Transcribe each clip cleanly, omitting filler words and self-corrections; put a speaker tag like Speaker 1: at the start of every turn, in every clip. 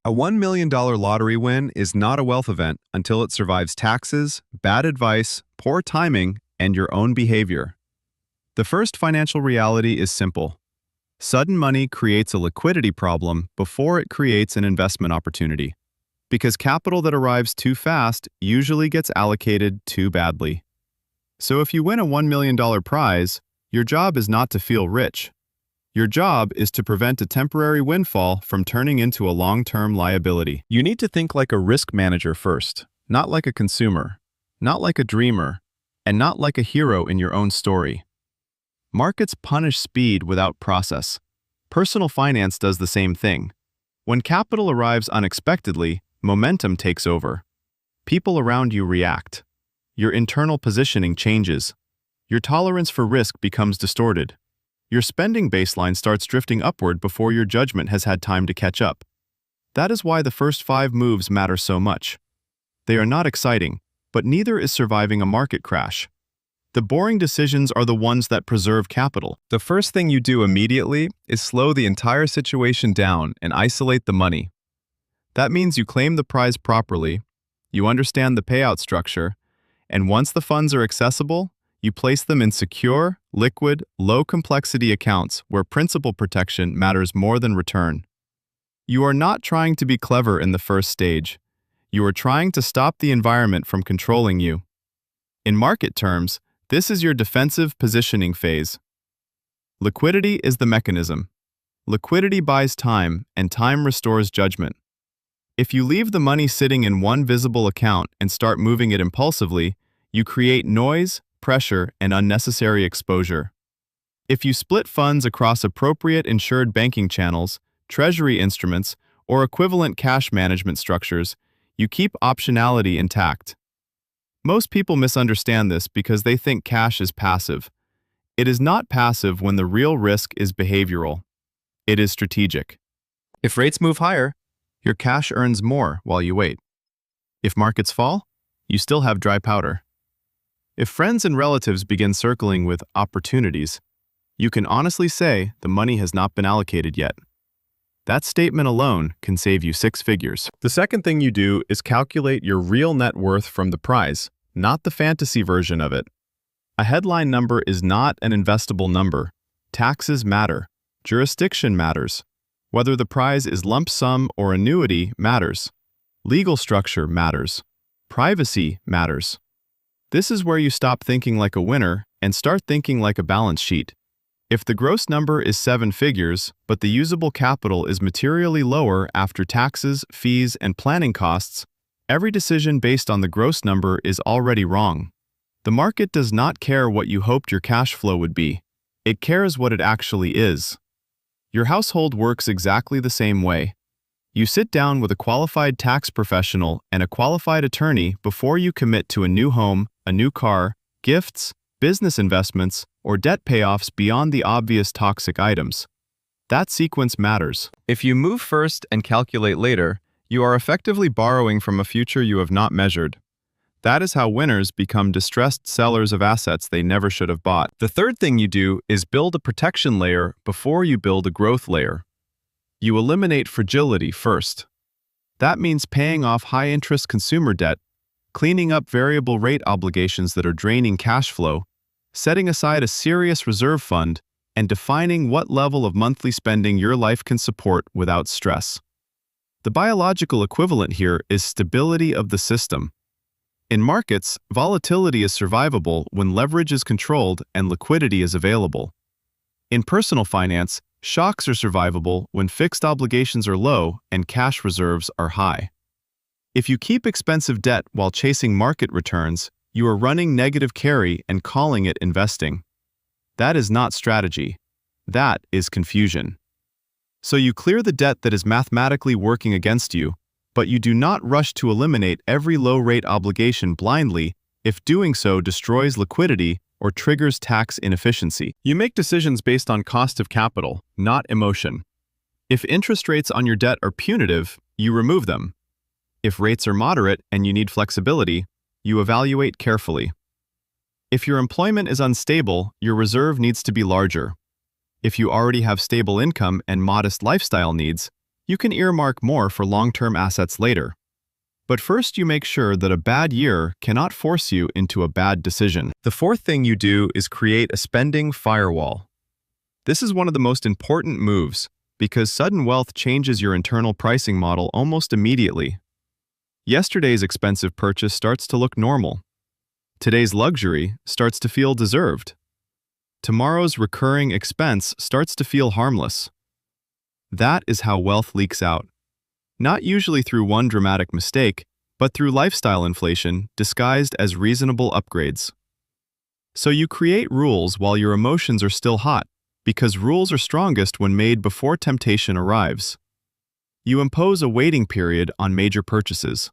Speaker 1: A $1 million lottery win is not a wealth event until it survives taxes, bad advice, poor timing, and your own behavior. The first financial reality is simple. Sudden money creates a liquidity problem before it creates an investment opportunity, because capital that arrives too fast usually gets allocated too badly. So if you win a $1 million prize, your job is not to feel rich. Your job is to prevent a temporary windfall from turning into a long-term liability. You need to think like a risk manager first, not like a consumer, not like a dreamer, and not like a hero in your own story. Markets punish speed without process. Personal finance does the same thing. When capital arrives unexpectedly, momentum takes over. People around you react. Your internal positioning changes. Your tolerance for risk becomes distorted. Your spending baseline starts drifting upward before your judgment has had time to catch up. That is why the first 5 moves matter so much. They are not exciting, but neither is surviving a market crash. The boring decisions are the ones that preserve capital. The first thing you do immediately is slow the entire situation down and isolate the money. That means you claim the prize properly, you understand the payout structure, and once the funds are accessible, you place them in secure, liquid, low-complexity accounts where principal protection matters more than return. You are not trying to be clever in the first stage. You are trying to stop the environment from controlling you. In market terms, this is your defensive positioning phase. Liquidity is the mechanism. Liquidity buys time, and time restores judgment. If you leave the money sitting in one visible account and start moving it impulsively, you create noise, pressure, and unnecessary exposure. If you split funds across appropriate insured banking channels, treasury instruments, or equivalent cash management structures, you keep optionality intact. Most people misunderstand this because they think cash is passive. It is not passive when the real risk is behavioral. It is strategic. If rates move higher, your cash earns more while you wait. If markets fall, you still have dry powder. If friends and relatives begin circling with opportunities, you can honestly say the money has not been allocated yet. That statement alone can save you 6 figures. The second thing you do is calculate your real net worth from the prize, not the fantasy version of it. A headline number is not an investable number. Taxes matter. Jurisdiction matters. Whether the prize is lump sum or annuity matters. Legal structure matters. Privacy matters. This is where you stop thinking like a winner and start thinking like a balance sheet. If the gross number is 7 figures, but the usable capital is materially lower after taxes, fees, and planning costs, every decision based on the gross number is already wrong. The market does not care what you hoped your cash flow would be. It cares what it actually is. Your household works exactly the same way. You sit down with a qualified tax professional and a qualified attorney before you commit to a new home, a new car, gifts, business investments, or debt payoffs beyond the obvious toxic items. That sequence matters. If you move first and calculate later, you are effectively borrowing from a future you have not measured. That is how winners become distressed sellers of assets they never should have bought. The third thing you do is build a protection layer before you build a growth layer. You eliminate fragility first. That means paying off high-interest consumer debt, cleaning up variable rate obligations that are draining cash flow, setting aside a serious reserve fund, and defining what level of monthly spending your life can support without stress. The biological equivalent here is stability of the system. In markets, volatility is survivable when leverage is controlled and liquidity is available. In personal finance, shocks are survivable when fixed obligations are low and cash reserves are high. If you keep expensive debt while chasing market returns, you are running negative carry and calling it investing. That is not strategy. That is confusion. So you clear the debt that is mathematically working against you, but you do not rush to eliminate every low-rate obligation blindly if doing so destroys liquidity or triggers tax inefficiency. You make decisions based on cost of capital, not emotion. If interest rates on your debt are punitive, you remove them. If rates are moderate and you need flexibility, you evaluate carefully. If your employment is unstable, your reserve needs to be larger. If you already have stable income and modest lifestyle needs, You can earmark more for long-term assets later. But first you make sure that a bad year cannot force you into a bad decision. The fourth thing you do is create a spending firewall. This is one of the most important moves because sudden wealth changes your internal pricing model almost immediately. Yesterday's expensive purchase starts to look normal. Today's luxury starts to feel deserved. Tomorrow's recurring expense starts to feel harmless. That is how wealth leaks out. Not usually through one dramatic mistake, but through lifestyle inflation disguised as reasonable upgrades. So you create rules while your emotions are still hot, because rules are strongest when made before temptation arrives. You impose a waiting period on major purchases.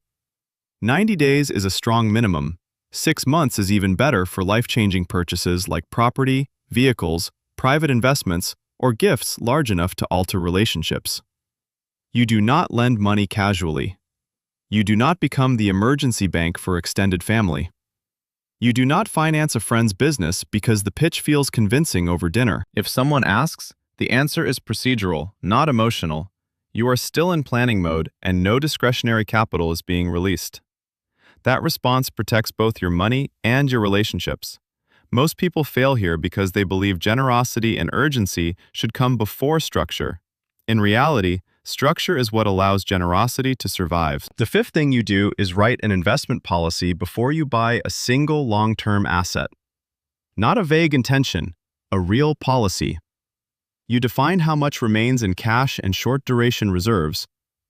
Speaker 1: 90 days is a strong minimum. 6 months is even better for life-changing purchases like property, vehicles, private investments, or gifts large enough to alter relationships. You do not lend money casually. You do not become the emergency bank for extended family. You do not finance a friend's business because the pitch feels convincing over dinner. If someone asks, the answer is procedural, not emotional. You are still in planning mode and no discretionary capital is being released. That response protects both your money and your relationships. Most people fail here because they believe generosity and urgency should come before structure. In reality, structure is what allows generosity to survive. The fifth thing you do is write an investment policy before you buy a single long-term asset. Not a vague intention, a real policy. You define how much remains in cash and short-duration reserves,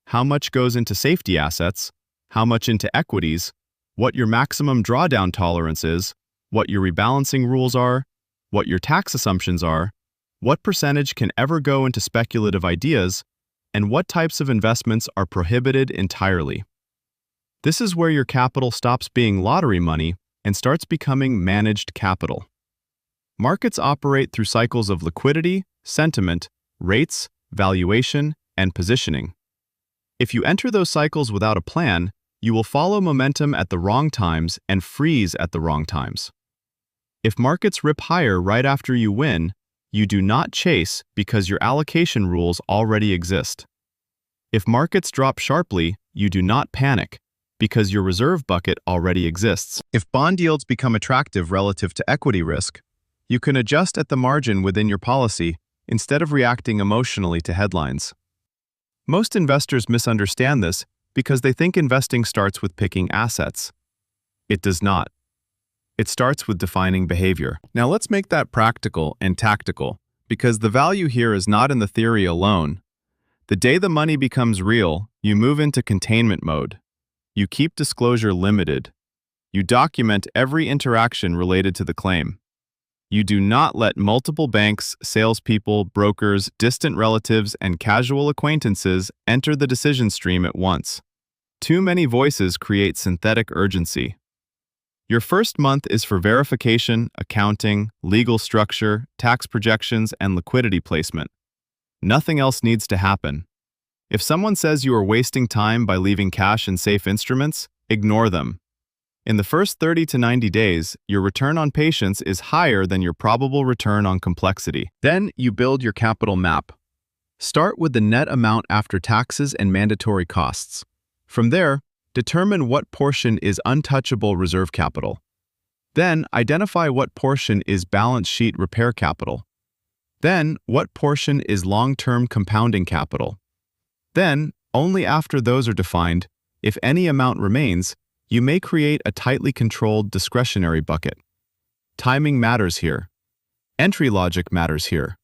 Speaker 1: how much goes into safety assets, how much into equities, what your maximum drawdown tolerance is, what your rebalancing rules are, what your tax assumptions are, what percentage can ever go into speculative ideas, and what types of investments are prohibited entirely. This is where your capital stops being lottery money and starts becoming managed capital. Markets operate through cycles of liquidity, sentiment, rates, valuation, and positioning. If you enter those cycles without a plan, you will follow momentum at the wrong times and freeze at the wrong times. If markets rip higher right after you win, you do not chase because your allocation rules already exist. If markets drop sharply, you do not panic because your reserve bucket already exists. If bond yields become attractive relative to equity risk, you can adjust at the margin within your policy instead of reacting emotionally to headlines. Most investors misunderstand this because they think investing starts with picking assets. It does not. It starts with defining behavior. Now let's make that practical and tactical, because the value here is not in the theory alone. The day the money becomes real, you move into containment mode. You keep disclosure limited. You document every interaction related to the claim. You do not let multiple banks, salespeople, brokers, distant relatives, and casual acquaintances enter the decision stream at once. Too many voices create synthetic urgency. Your first month is for verification, accounting, legal structure, tax projections, and liquidity placement. Nothing else needs to happen. If someone says you are wasting time by leaving cash in safe instruments, ignore them. In the first 30 to 90 days, your return on patience is higher than your probable return on complexity. Then you build your capital map. Start with the net amount after taxes and mandatory costs. From there, determine what portion is untouchable reserve capital. Then, identify what portion is balance sheet repair capital. Then, what portion is long-term compounding capital. Then, only after those are defined, if any amount remains, you may create a tightly controlled discretionary bucket. Timing matters here. Entry logic matters here.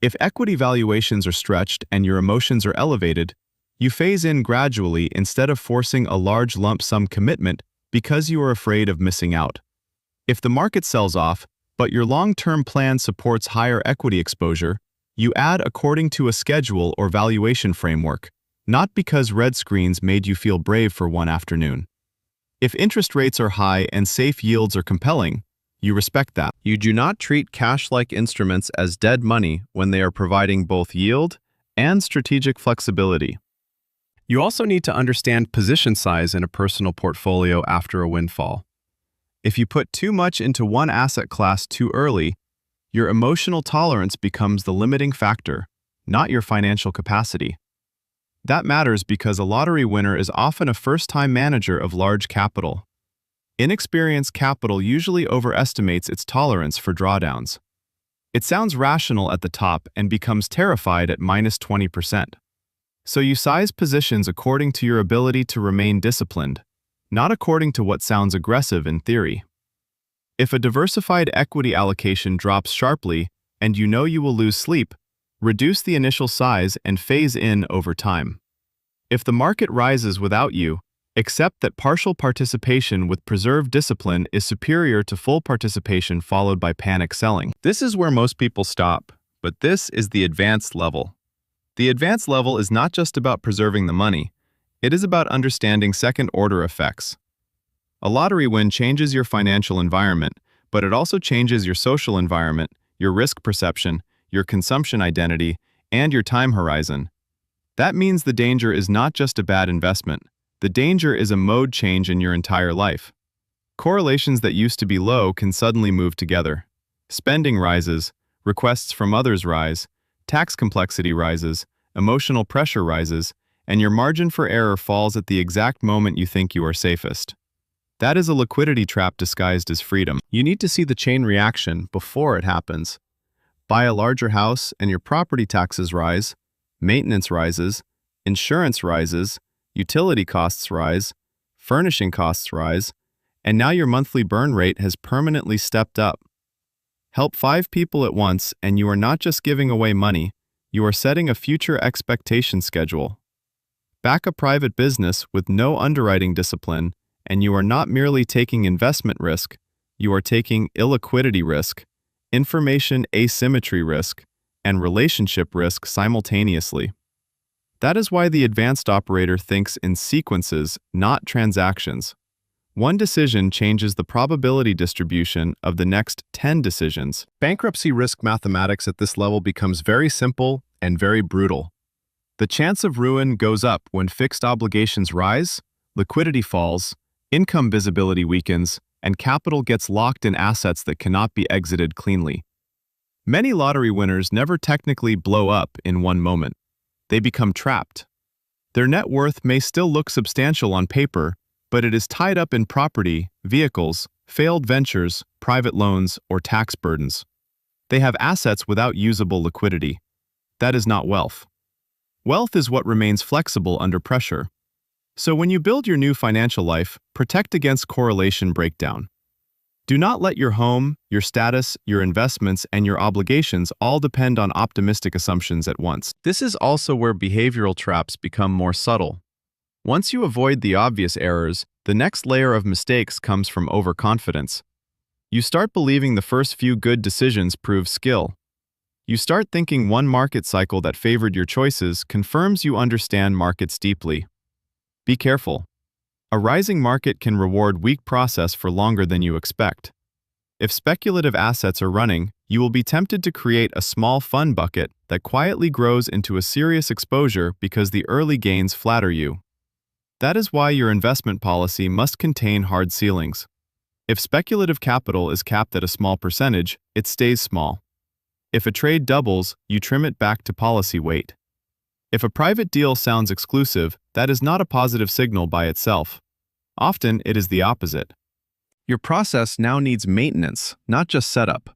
Speaker 1: If equity valuations are stretched and your emotions are elevated, you phase in gradually instead of forcing a large lump sum commitment because you are afraid of missing out. If the market sells off, but your long-term plan supports higher equity exposure, you add according to a schedule or valuation framework, not because red screens made you feel brave for one afternoon. If interest rates are high and safe yields are compelling, you respect that. You do not treat cash-like instruments as dead money when they are providing both yield and strategic flexibility. You also need to understand position size in a personal portfolio after a windfall. If you put too much into one asset class too early, your emotional tolerance becomes the limiting factor, not your financial capacity. That matters because a lottery winner is often a first-time manager of large capital. Inexperienced capital usually overestimates its tolerance for drawdowns. It sounds rational at the top and becomes terrified at -20%. So you size positions according to your ability to remain disciplined, not according to what sounds aggressive in theory. If a diversified equity allocation drops sharply and you know you will lose sleep, reduce the initial size and phase in over time. If the market rises without you, accept that partial participation with preserved discipline is superior to full participation followed by panic selling. This is where most people stop, but this is the advanced level. The advanced level is not just about preserving the money, it is about understanding second-order effects. A lottery win changes your financial environment, but it also changes your social environment, your risk perception, your consumption identity, and your time horizon. That means the danger is not just a bad investment. The danger is a mode change in your entire life. Correlations that used to be low can suddenly move together. Spending rises, requests from others rise, tax complexity rises, emotional pressure rises, and your margin for error falls at the exact moment you think you are safest. That is a liquidity trap disguised as freedom. You need to see the chain reaction before it happens. Buy a larger house and your property taxes rise, maintenance rises, insurance rises, utility costs rise, furnishing costs rise, and now your monthly burn rate has permanently stepped up. Help 5 people at once and you are not just giving away money, you are setting a future expectation schedule. Back a private business with no underwriting discipline, and you are not merely taking investment risk, you are taking illiquidity risk, information asymmetry risk, and relationship risk simultaneously. That is why the advanced operator thinks in sequences, not transactions. One decision changes the probability distribution of the next 10 decisions. Bankruptcy risk mathematics at this level becomes very simple and very brutal. The chance of ruin goes up when fixed obligations rise, liquidity falls, income visibility weakens, and capital gets locked in assets that cannot be exited cleanly. Many lottery winners never technically blow up in one moment. They become trapped. Their net worth may still look substantial on paper, but it is tied up in property, vehicles, failed ventures, private loans, or tax burdens. They have assets without usable liquidity. That is not wealth. Wealth is what remains flexible under pressure. So when you build your new financial life, protect against correlation breakdown. Do not let your home, your status, your investments, and your obligations all depend on optimistic assumptions at once. This is also where behavioral traps become more subtle. Once you avoid the obvious errors, the next layer of mistakes comes from overconfidence. You start believing the first few good decisions prove skill. You start thinking one market cycle that favored your choices confirms you understand markets deeply. Be careful. A rising market can reward weak process for longer than you expect. If speculative assets are running, you will be tempted to create a small fun bucket that quietly grows into a serious exposure because the early gains flatter you. That is why your investment policy must contain hard ceilings. If speculative capital is capped at a small percentage, it stays small. If a trade doubles, you trim it back to policy weight. If a private deal sounds exclusive, that is not a positive signal by itself. Often, it is the opposite. Your process now needs maintenance, not just setup.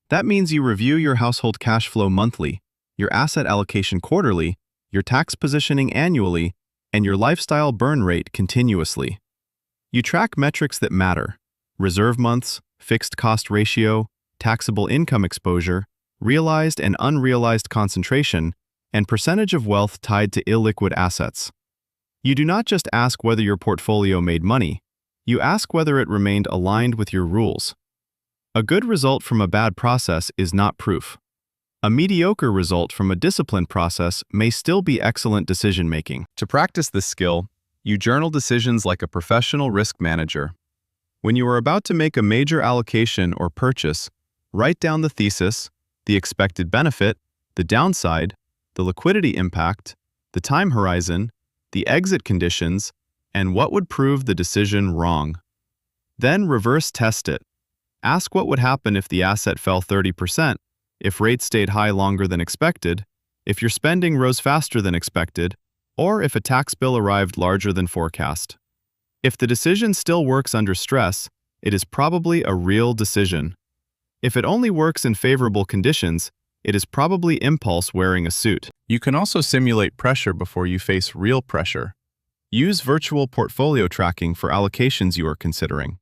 Speaker 1: That means you review your household cash flow monthly, your asset allocation quarterly, your tax positioning annually, and your lifestyle burn rate continuously. You track metrics that matter: reserve months, fixed cost ratio, taxable income exposure, realized and unrealized concentration, and percentage of wealth tied to illiquid assets. You do not just ask whether your portfolio made money, you ask whether it remained aligned with your rules. A good result from a bad process is not proof. A mediocre result from a disciplined process may still be excellent decision-making. To practice this skill, you journal decisions like a professional risk manager. When you are about to make a major allocation or purchase, write down the thesis, the expected benefit, the downside, the liquidity impact, the time horizon, the exit conditions, and what would prove the decision wrong. Then reverse test it. Ask what would happen if the asset fell 30%, if rates stayed high longer than expected, if your spending rose faster than expected, or if a tax bill arrived larger than forecast. If the decision still works under stress, it is probably a real decision. If it only works in favorable conditions, it is probably impulse wearing a suit. You can also simulate pressure before you face real pressure. Use virtual portfolio tracking for allocations you are considering.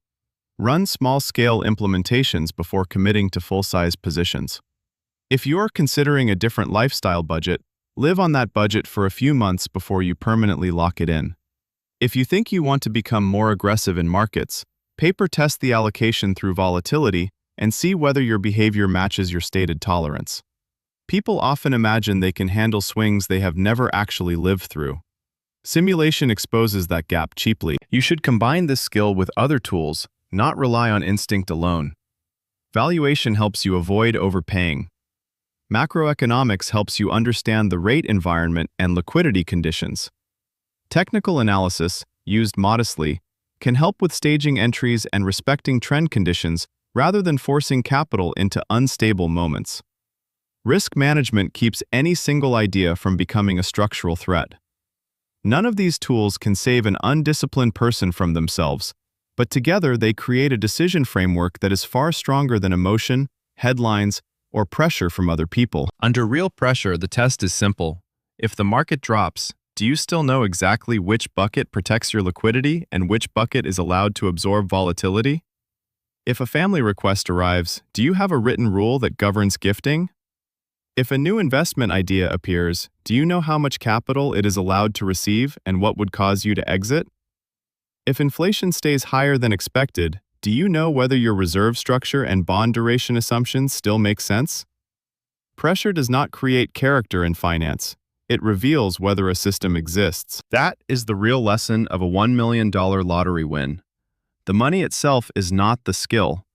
Speaker 1: Run small-scale implementations before committing to full-size positions. If you are considering a different lifestyle budget, live on that budget for a few months before you permanently lock it in. If you think you want to become more aggressive in markets, paper test the allocation through volatility and see whether your behavior matches your stated tolerance. People often imagine they can handle swings they have never actually lived through. Simulation exposes that gap cheaply. You should combine this skill with other tools, not rely on instinct alone. Valuation helps you avoid overpaying. Macroeconomics helps you understand the rate environment and liquidity conditions. Technical analysis, used modestly, can help with staging entries and respecting trend conditions rather than forcing capital into unstable moments. Risk management keeps any single idea from becoming a structural threat. None of these tools can save an undisciplined person from themselves, but together they create a decision framework that is far stronger than emotion, headlines, or pressure from other people. Under real pressure, the test is simple. If the market drops, do you still know exactly which bucket protects your liquidity and which bucket is allowed to absorb volatility? If a family request arrives, do you have a written rule that governs gifting? If a new investment idea appears, do you know how much capital it is allowed to receive and what would cause you to exit? If inflation stays higher than expected, do you know whether your reserve structure and bond duration assumptions still make sense? Pressure does not create character in finance. It reveals whether a system exists. That is the real lesson of a $1 million lottery win. The money itself is not the skill.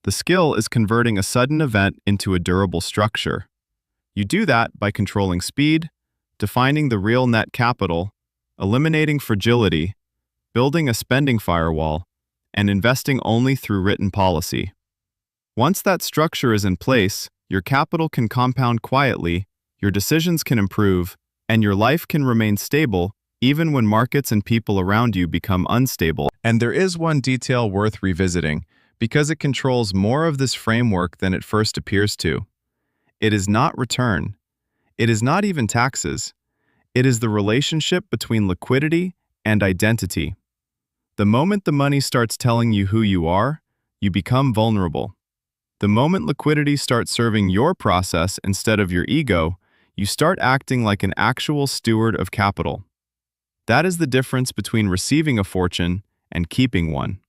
Speaker 1: The skill is converting a sudden event into a durable structure. You do that by controlling speed, defining the real net capital, eliminating fragility, building a spending firewall, and investing only through written policy. Once that structure is in place, your capital can compound quietly, your decisions can improve, and your life can remain stable even when markets and people around you become unstable. And there is one detail worth revisiting, because it controls more of this framework than it first appears to. It is not return. It is not even taxes. It is the relationship between liquidity and identity. The moment the money starts telling you who you are, you become vulnerable. The moment liquidity starts serving your process instead of your ego, you start acting like an actual steward of capital. That is the difference between receiving a fortune and keeping one.